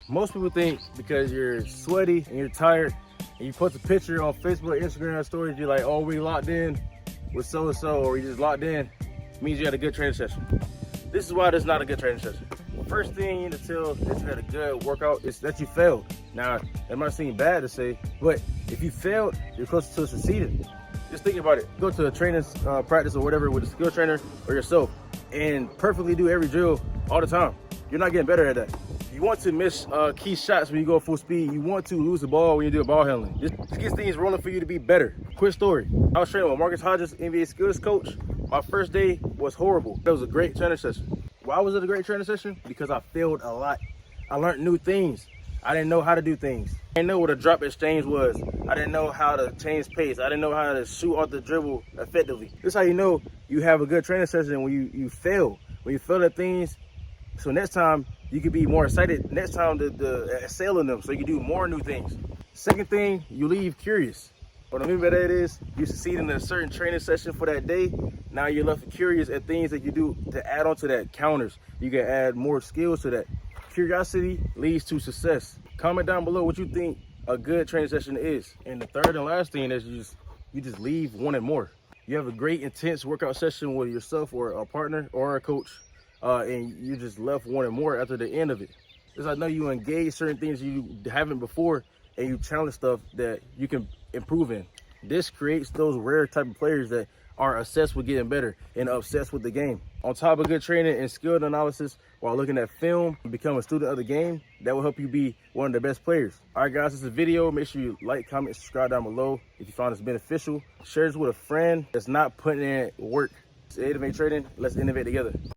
Most people think because you're sweaty and you're tired and you post a picture on Facebook or Instagram stories, you're like, oh, we locked in with so-and-so, or you just locked in, means you had a good training session. This is why this is not a good training session. First thing you need to tell that you had a good workout is that you failed. Now, it might seem bad to say, but if you failed, you're close to succeeding. Just think about it. Go to a training practice or whatever with a skill trainer or yourself and perfectly do every drill all the time. You're not getting better at that. You want to miss key shots when you go full speed. You want to lose the ball when you do ball handling. Just get things rolling for you to be better. Quick story. I was training with Marcus Hodges, NBA skills coach. My first day was horrible. It was a great training session. Why was it a great training session? Because I failed a lot. I learned new things. I didn't know how to do things. I didn't know what a drop exchange was. I didn't know how to change pace. I didn't know how to shoot off the dribble effectively. This is how you know you have a good training session when you fail. When you fail at things, so next time you can be more excited. Next time to excel in them, so you can do more new things. Second thing, you leave curious. What I mean by that is you succeed in a certain training session for that day. Now you're left curious at things that you do to add on to that counters. You can add more skills to that. Curiosity leads to success. Comment down below what you think a good training session is. And the third and last thing is you just leave wanting more. You have a great intense workout session with yourself or a partner or a coach, and you just left wanting more after the end of it. Because I know you engage certain things you haven't before, and you challenge stuff that you can improve in. This creates those rare type of players that are obsessed with getting better and obsessed with the game. On top of good training and skilled analysis while looking at film and become a student of the game, that will help you be one of the best players. All right, guys, this is a video. Make sure you like, comment, subscribe down below if you found this beneficial. Share this with a friend that's not putting in work. It's Innovate Trading. Let's innovate together.